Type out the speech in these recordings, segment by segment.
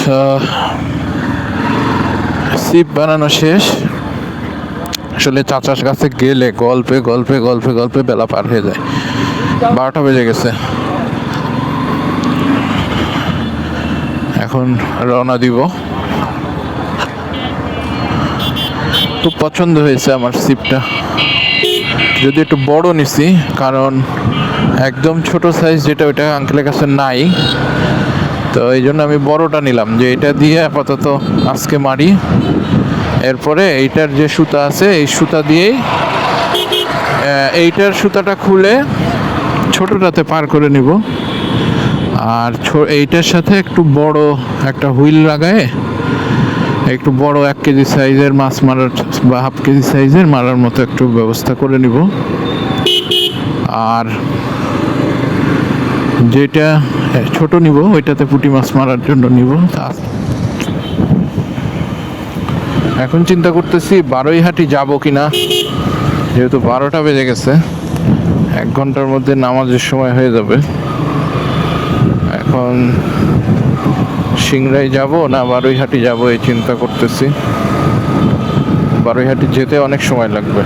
তো সিপ বানানো শেষ। আসলে চাচার কাছে গেলে গল্পে গল্পে গল্পে গল্পে বেলা পার হয়ে যায়, 12টা বেজে গেছে। এখন রওনা দিব। খুব পছন্দ হয়েছে আমার সিপটা, যদি একটু বড় নিছি, কারণ একদম ছোট সাইজ যেটা ওইটা আঙ্কেলের কাছে নাই, তো এই জন্য আমি বড়টা নিলাম, যে এটা দিয়ে আপাতত আজকে মারি। এরপরে এইটার যে সুতা আছে এই সুতা দিয়েই এইটার সুতাটা খুলে ছোটটাতে পার করে নিব। আর এইটার সাথে একটু বড় একটা হুইল লাগায় একটু বড় 1 কেজি সাইজের মাছ মারার বা হাফ কেজি সাইজের মারার মতো একটু ব্যবস্থা করে নিব। আর যেটা ছোট নিব ওইটাতে পুঁটি মাছ মারার জন্য নিব। এখন চিন্তা করতেছি বারোইহাটি যাব কিনা, যেহেতু 12টা বেজে গেছে, 1 ঘন্টার মধ্যে নামাজের সময় হয়ে যাবে। এখন সিংড়াই যাব না বারোইহাটি যাব এই চিন্তা করতেছি। বারোইহাটি যেতে অনেক সময় লাগবে।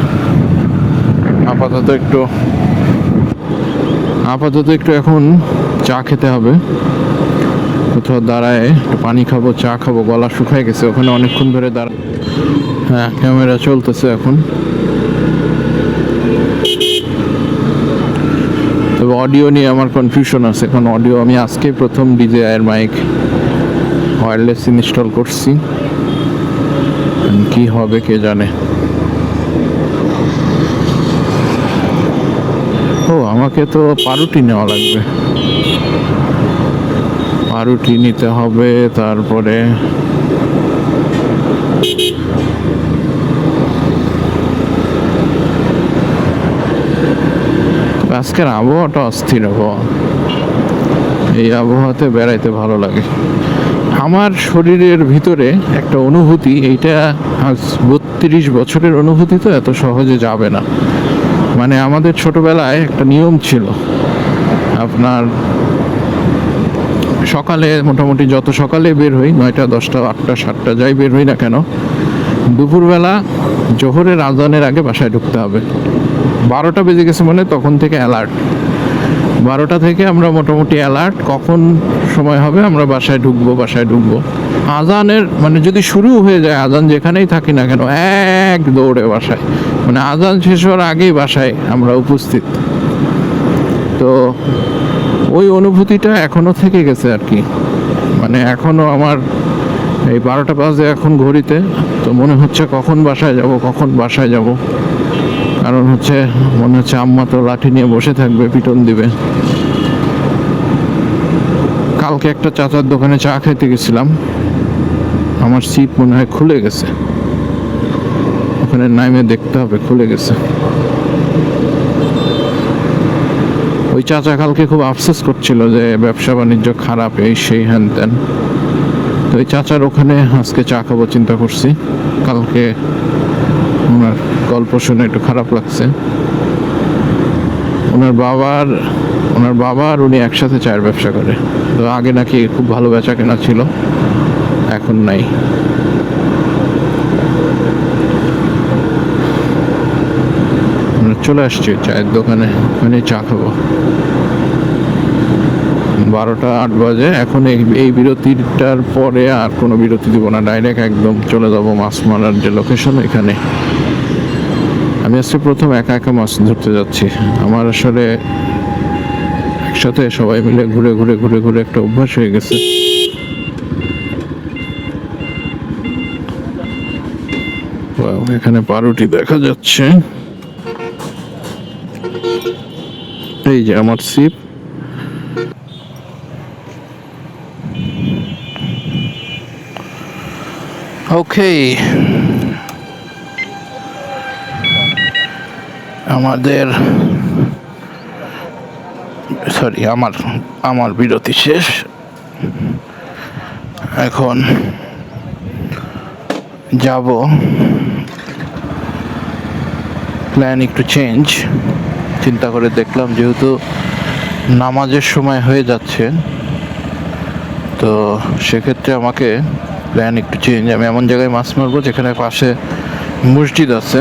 আপাতত একটু এখন চা খেতে হবে, কোথাও দাঁড়ায় একটু পানি খাবো, চা খাবো, গলা শুকায় গেছে ওখানে অনেকক্ষণ ধরে দাঁড়া। হ্যাঁ, ক্যামেরা চলতেছে এখন। তবে অডিও নিয়ে আমার কনফিউশন আছে। এখন অডিও আমি আজকে প্রথম DJI এর মাইক ওয়্যারলেস ইনস্টল করছি, কি হবে কে জানে। ও, আমাকে তো পাউরুটি নেওয়া লাগবে, পাউরুটি নিতে হবে। তারপরে আজকের আবহাওয়াটা অস্থির আবহাওয়া, এই আবহাওয়াতে বেড়াইতে ভালো লাগে। আমার শরীরের ভিতরে একটা অনুভূতি, এইটা আজ 32 বছরের অনুভূতি, তো এত সহজে যাবে না। মানে আমাদের ছোটবেলায় একটা নিয়ম ছিল, আপনার সকালে মোটামুটি যত সকালে বের হই, 9টা 10টা 8টা 7টা যাই বের হই না কেন, দুপুরবেলা জোহরের আজানের আগে বাসায় ঢুকতে হবে। 12টা বেজে গেছে মানে তখন থেকে অ্যালার্ট, 12টা থেকে আমরা মোটামুটি অ্যালার্ট, কখন সময় হবে আমরা বাসায় ঢুকবো। আজানের মানে যদি শুরু হয়ে যায়, আজান যেখানেই থাকি না কেন, এক দৌড়ে বাসায়, মানে আজান শেষ হওয়ার আগেই বাসায় আমরা উপস্থিত। তো ওই অনুভূতিটা এখনো থেকে গেছে আর কি। মানে এখনো আমার এই 12টা বাজে এখন ঘড়িতে, তো মনে হচ্ছে কখন বাসায় যাব। কারণ মনে হচ্ছে আম্মা তো লাঠি নিয়ে বসে থাকবে, পিটন দিবে। কালকে একটা চাচার দোকানে চা খেতে গেছিলাম, আমার সিট মনে হয় খুলে গেছে, ওখানে নাইমে দেখতে হবে খুলে গেছে। ওই চাচা কালকে খুব আফসোস করছিল যে ব্যবসা বাণিজ্য খারাপ, এই সেই হ্যান ত্যান। তো ওই চাচার ওখানে আজকে চা খাবো চিন্তা করছি। কালকে ওনার গল্প শুনে একটু খারাপ লাগছে। ওনার বাবা আর উনি একসাথে চায়ের ব্যবসা করে। তো আগে নাকি খুব ভালো বেচা কেনা ছিল, এখন নাই। আমরা চলে আসছি চায়ের দোকানে, ওখানে চা খাবো। 12টা 8 বাজে। এখন এই বিরতিটার পরে আর কোনো বিরতি দিব না, ডাইরেক্ট একদম চলে যাব মাছ মারার যে লোকেশন এখানে। আমি আজকে প্রথম একা মাছ ধরতে যাচ্ছি। আমার আসলে একসাথে সবাই মিলে ঘুরে একটা অভ্যাস হয়ে গেছে। এখানে পাউরুটি দেখা যাচ্ছে, এই যে আমার সিপ। ওকে, আমার বিরতি শেষ। এখন যাব, প্ল্যান একটু চেঞ্জ। চিন্তা করে দেখলাম যেহেতু নামাজের সময় হয়ে যাচ্ছে, তো সেক্ষেত্রে আমাকে প্ল্যান একটু চেঞ্জ। আমি এমন জায়গায় মাছ মারবো যেখানে পাশে মসজিদ আছে।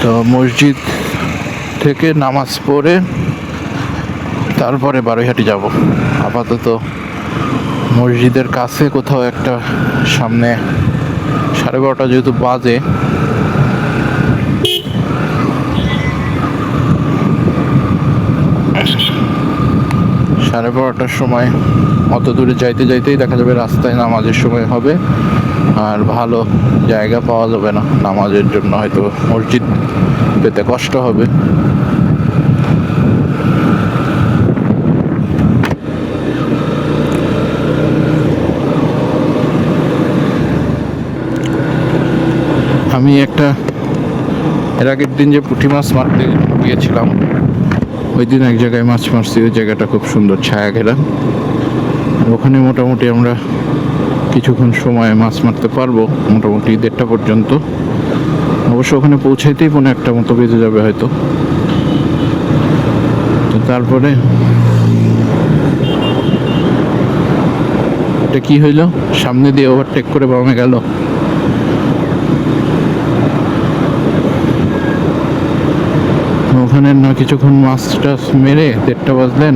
তো মসজিদ থেকে নামাজ পড়ে তারপরে বারৈহাটি যাব। আপাতত মসজিদের কাছে কোথাও একটা সামনে 12:30 যেহেতু বাজে, সাড়ে 12টার সময় অত দূরে যাইতে যাইতেই দেখা যাবে রাস্তায় নামাজের সময় হবে, আর ভালো জায়গা পাওয়া যাবে না নামাজের জন্য, হয়তো মসজিদ পেতে কষ্ট হবে। আমি এর আগের দিন যে পুঁটি মাছ মারতে গিয়েছিলাম, ওই দিন এক জায়গায় মাছ মারছি। ওই জায়গাটা খুব সুন্দর, ছায়া ঘেরা। ওখানে মোটামুটি আমরা কিছুক্ষণ সময় মাছ মারতে পারবো, মোটামুটি 1:30 পর্যন্ত। অবশ্য ওখানে পৌঁছাইতেই 1:45 মতো বেজে যাবে হয়তো। তো তারপরে এটা কি হইলো, সামনে দিয়ে ওভারটেক করে বামে গেল। ওখানে না কিছুক্ষণ মাছ টাছ মেরে 1:30 বাজলে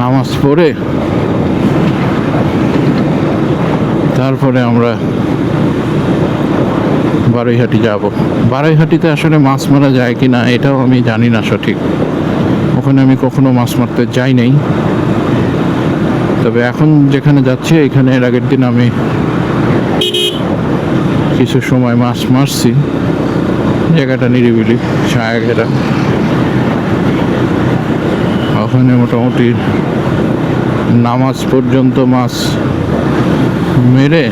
নামাজ পড়ে তারপরে আমরা বারৈহাটি যাব। বারৈহাটিতে আসলে মাছ মারা যায় কি না এটাও আমি জানি না সঠিক। ওখানে আমি কখনো মাছ মারতে যাই নাই। তবে এখন যেখানে যাচ্ছি এখানে এর আগের দিন আমি কিছু সময় মাছ মারছি। জায়গাটা নিরিবিলি, ছায়া ঘেরা। ওখানে মোটামুটি নামাজ পর্যন্ত মাছ মেরে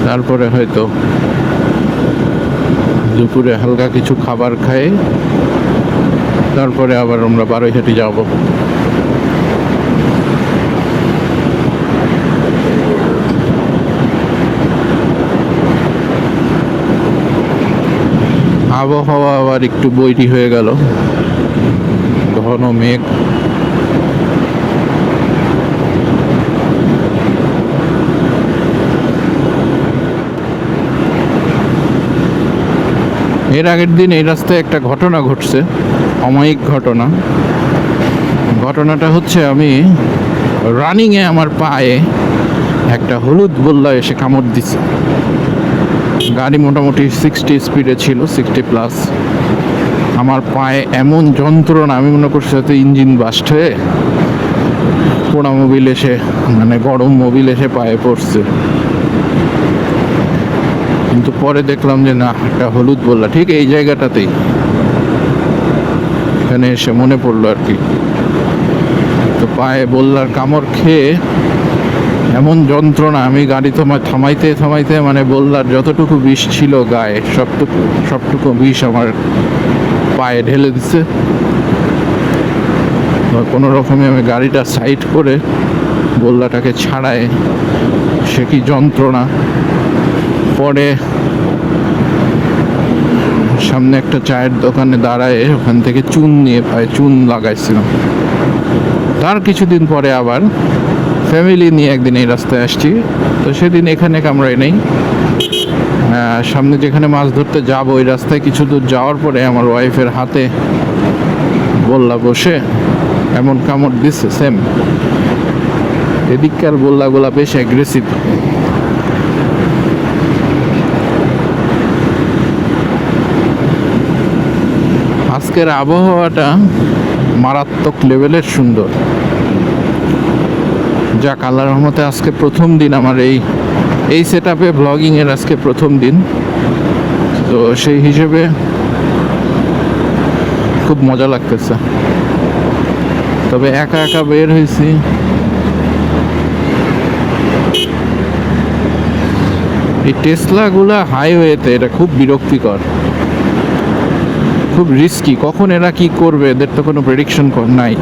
তারপরে হয়তো দুপুরে হালকা কিছু খাবার খাই, তারপরে আবার আমরা বারৈহাটি যাব। আবহাওয়া আবার একটু বৈরী হয়ে গেল, ঘন মেঘ। এর আগের দিন এই রাস্তায় একটা ঘটনা ঘটছে, অমায়িক ঘটনা। ঘটনাটা হচ্ছে আমি রানিংয়ে আমার পায়ে একটা হলুদ বল্লা এসে কামড় দিছে। গাড়ি মোটামুটি 60 স্পিডে ছিল, 60+। আমার পায়ে এমন যন্ত্রণা, আমি মনে করছি হয়তো ইঞ্জিন বাস্ট হয়ে পোড়া মোবিল এসে, মানে গরম মোবিল এসে পায়ে পড়ছে। কিন্তু পরে দেখলাম যে না, একটা হলুদ বললা ঠিক এই জায়গাটাতেই। এখানে এসে মনে পড়লো আর কি। তো পায়ে বললার কামড় খেয়ে এমন যন্ত্রণা, আমি গাড়ি থামাইতে থামাইতে মানে বললার যতটুকু বিষ ছিল গায়ে সবটুকু বিষ আমার পায়ে ঢেলে দিচ্ছে। কোনো রকমে আমি গাড়িটা সাইড করে বললাটাকে ছাড়ায়, সে কি যন্ত্রণা। পরে সামনে একটা চায়ের দোকানে দাঁড়ায় ওখান থেকে চুন নিয়ে পায়ে চুন লাগাইছিলাম। তার কিছুদিন পরে আবার ফ্যামিলি নিয়ে একদিন এই রাস্তায় আসছি। তো সেদিন এখানে কামড়াই নেই, সামনে যেখানে মাছ ধরতে যাব ওই রাস্তায় কিছু দূর যাওয়ার পরে আমার ওয়াইফের হাতে বললা বসে এমন কামড় দিচ্ছে সেম। এদিককার বললাগুলা বেশ অ্যাগ্রেসিভ। আজকের আবহাওয়াটা মারাত্মক লেভেলের সুন্দর। যাক, আল্লাহর রহমতে আজকে প্রথম দিন আমার এই সেট আপে ব্লগিংয়ের আজকে প্রথম দিন। তো সেই হিসেবে খুব মজা লাগতেছে। তবে একা একা বের হয়েছি, এই টেসলাগুলা হাইওয়েতে এটা খুব বিরক্তিকর, খুব রিস্কি। কখন এরা কি করবে এদের তো কোনো প্রেডিকশন নাই।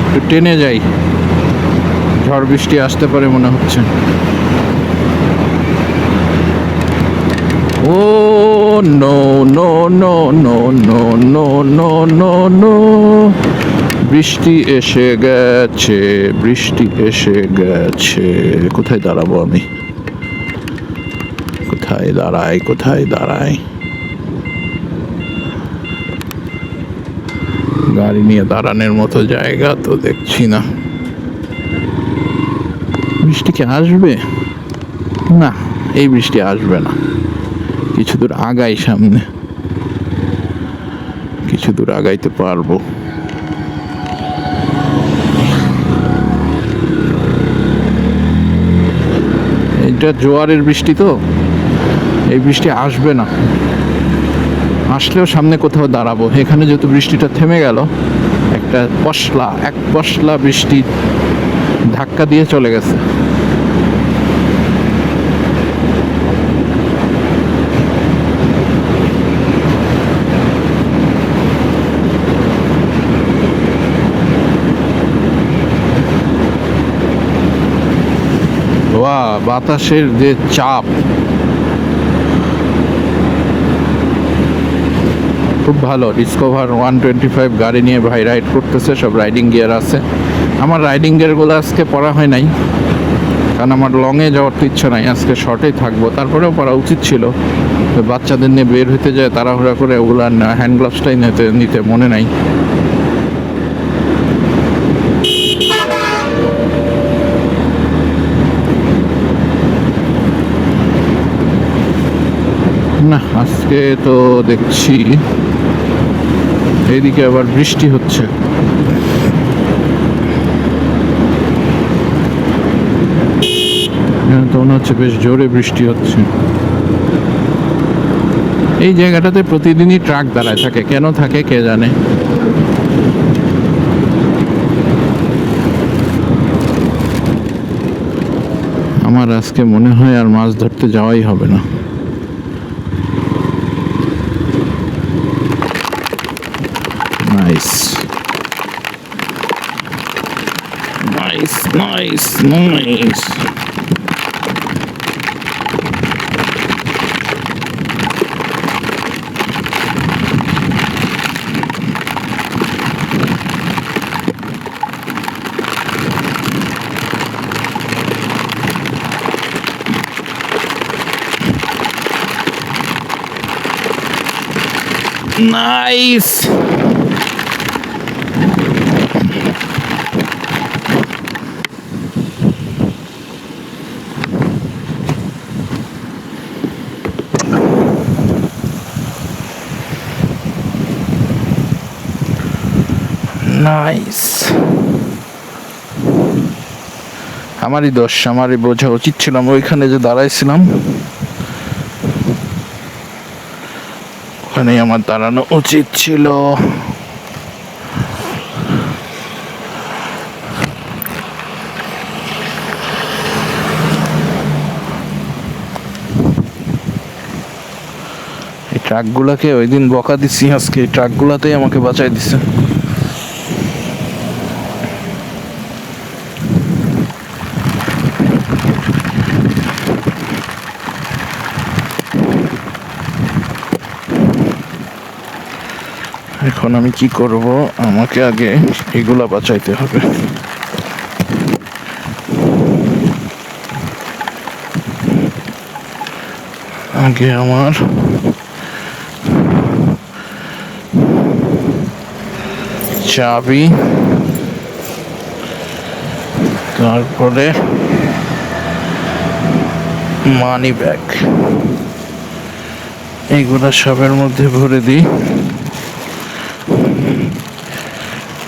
একটু টেনে যাই, ঝড় বৃষ্টি আসতে পারে মনে হচ্ছে। Oh no no no no no no no no no, বৃষ্টি এসে গেছে, বৃষ্টি এসে গেছে। কোথায় দাঁড়াবো আমি? কোথায় দাঁড়াই, কোথায় দাঁড়াই? গাড়ি নিয়ে দাঁড়ানোর মতো জায়গা তো দেখছি না। বৃষ্টি কি আসবে? না, এই বৃষ্টি আসবে না। কিছু দূর আগাই, সামনে কিছু দূর আগাইতে পারবো। এটা জোয়ারের বৃষ্টি তো, এই বৃষ্টি আসবে না। আসলেও সামনে কোথাও দাঁড়াবো। এখানে যেহেতু বৃষ্টিটা থেমে গেল, একটা এক পশলা বৃষ্টি ধাক্কা দিয়ে চলে গেছে। বাতাসের যে চাপ, খুব ভালো। ডিসকভার 125 গাড়ি নিয়ে ভাই রাইড করতেছে, সব রাইডিং গিয়ার আছে। আমার রাইডিং গিয়ারগুলো আজকে পরা হয় নাই, কারণ আমার লংয়ে যাওয়ার তো ইচ্ছা নাই, আজকে শর্টেই থাকবো। তারপরেও পরা উচিত ছিল, বাচ্চাদের নিয়ে বের হইতে যায় তাড়াহুড়া করে, ওগুলো হ্যান্ড গ্লাভসটাই নিতে মনে নাই। না, আজকে তো দেখছি এইদিকে আবার বৃষ্টি হচ্ছে। তো মনে হচ্ছে বেশ জোরে বৃষ্টি হচ্ছে। এই জায়গাটাতে প্রতিদিনই ট্রাক দাঁড়ায় থাকে, কেন থাকে কে জানে। আমার আজকে মনে হয় আর মাছ ধরতে যাওয়াই হবে না। Nice. Nice, nice, nice. Nice. Nice. আমারই দোষ, আমারই বোঝা উচিত ছিল। ওইখানে যে দাঁড়াইছিলাম, ওখানেই আমার দাঁড়ানো উচিত ছিল। এই ট্রাকগুলাকে ওই দিন বকা দিছি, আজকে এই ট্রাকগুলাতেই আমাকে বাঁচাই দিছে। এখন আমি কি করব? আমাকে আগে এগুলা বাঁচাইতে হবে। আগে আমার চাবি, তারপরে মানি ব্যাগ, এইগুলা সবের মধ্যে ভরে দিই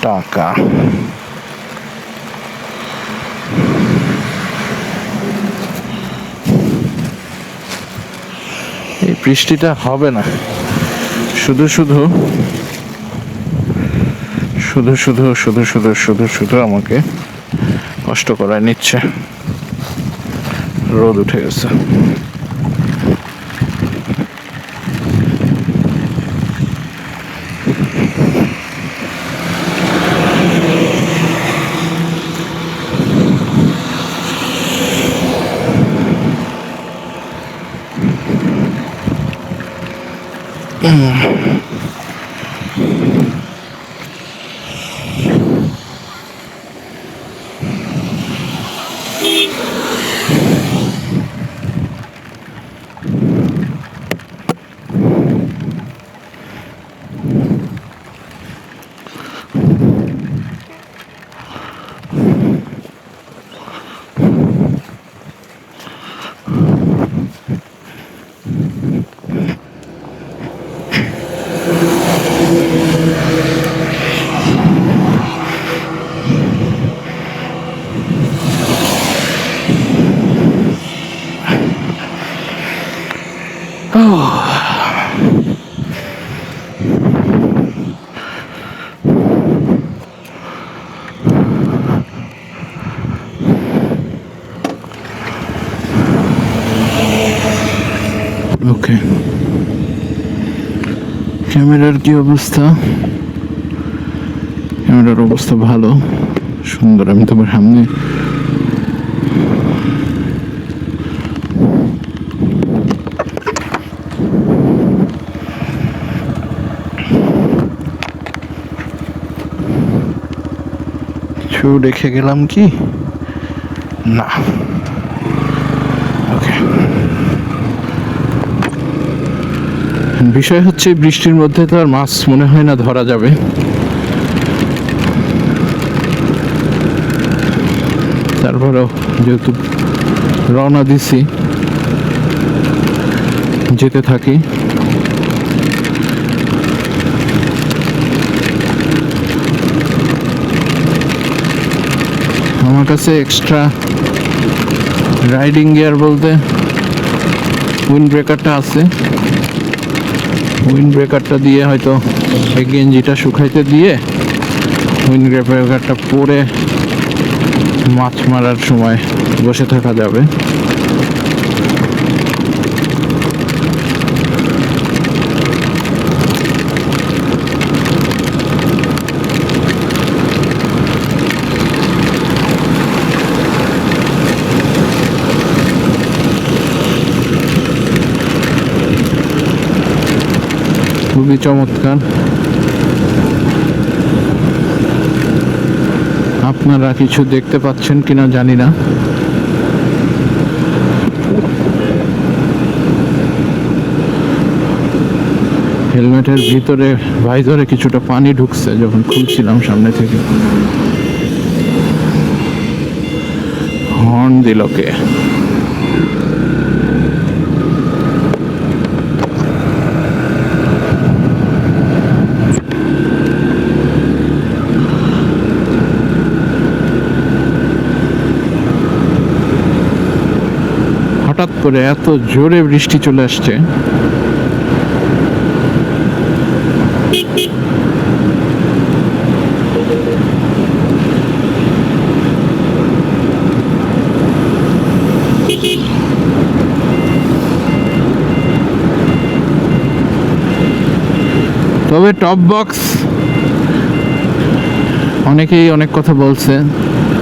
টাকা। এই বৃষ্টিটা হবে না, শুধু শুধু শুধু শুধু শুধু শুধু শুধু শুধু আমাকে কষ্ট করায় নিচ্ছে। রোদ উঠে গেছে। ওকে, ক্যামেরার কি অবস্থা? ক্যামেরার অবস্থা ভালো, সুন্দর। আমি তোমার সামনে কিছু রেখে গেলাম কি না? ওকে, বিষয় হচ্ছে বৃষ্টির মধ্যে তো আর মাছ মনে হয় না ধরা যাবে। তারপরেও যেহেতু রওনা দিছি, যেতে থাকি। আমার কাছে এক্সট্রা রাইডিং গিয়ার বলতে উইন্ড ব্রেকারটা আছে। উইন্ড ব্রেকারটা দিয়ে হয়তো এই গেঞ্জিটা শুকাইতে দিয়ে উইন্ড ব্রেকারটা পরে মাছ মারার সময় বসে থাকা যাবে। খুবই চমৎকার। আপনারা কিছু দেখতে পাচ্ছেন কিনা জানি না। হেলমেটের ভিতরে ভাইজরে কিছুটা পানি ঢুকছে যখন খুলছিলাম সামনে থেকে। হর্ন দিল কে? হঠাৎ করে এত জোরে বৃষ্টি চলে আসছে। তবে টপ বক্স, অনেকেই অনেক কথা বলছে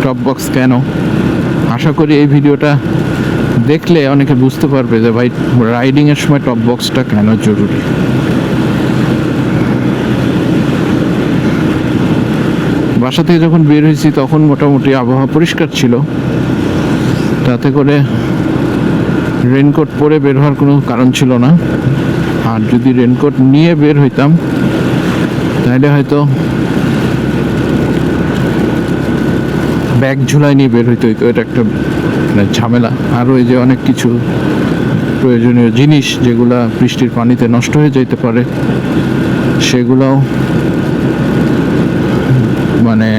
টপ বক্স কেন। আশা করি এই ভিডিওটা দেখলে অনেকে বুঝতে পারবে যে ভাই রাইডিং এর সময় টপ বক্সটা কেন জরুরি। বাসা থেকে যখন বের হয়েছি তখন মোটামুটি আবহাওয়া পরিষ্কার ছিল, তাতে করে রেনকোট পরে বের হওয়ার কোনো কারণ ছিল না। আর যদি রেনকোট নিয়ে বের হইতাম তাহলে হয়তো ব্যাগ ঝুলাই নিয়ে বের হইতে হইতো। এটা একটা ঝামেলা। আর ওই যে অনেক কিছু প্রয়োজনীয় জিনিস যেগুলা বৃষ্টির পানিতে নষ্ট হয়ে যেতে পারে, সেগুলাও মানে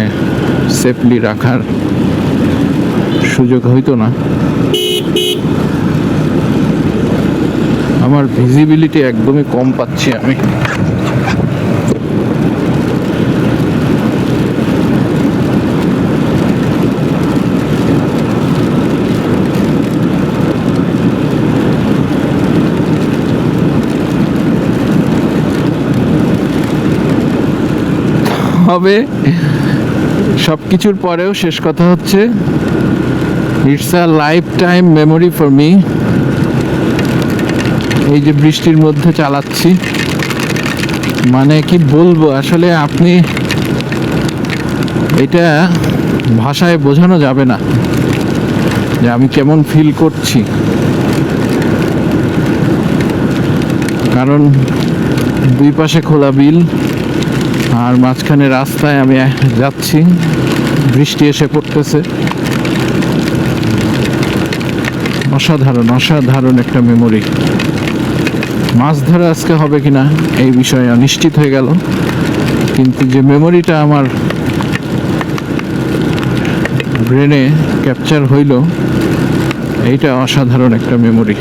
সেফলি রাখার সুযোগ হইতো না। আমার ভিজিবিলিটি একদমই কম পাচ্ছি আমি। হবে সব কিছুর পরেও শেষ কথা হচ্ছে, it's a life time memory for me. এই যে বৃষ্টির মধ্যে চালাচ্ছি, মানে কি বলবো আসলে, আপনি এটা ভাষায় বোঝানো যাবে না যে আমি কেমন ফিল করছি। কারণ দুই পাশে খোলা বিল, আর মাঝখানে রাস্তায় আমি যাচ্ছি, বৃষ্টি এসে পড়তেছে। অসাধারণ অসাধারণ একটা মেমোরি। মাছ ধরা আজকে হবে কিনা এই বিষয়ে অনিশ্চিত হয়ে গেল, কিন্তু যে মেমোরিটা আমার ব্রেনে ক্যাপচার হইল, এইটা অসাধারণ একটা মেমোরি।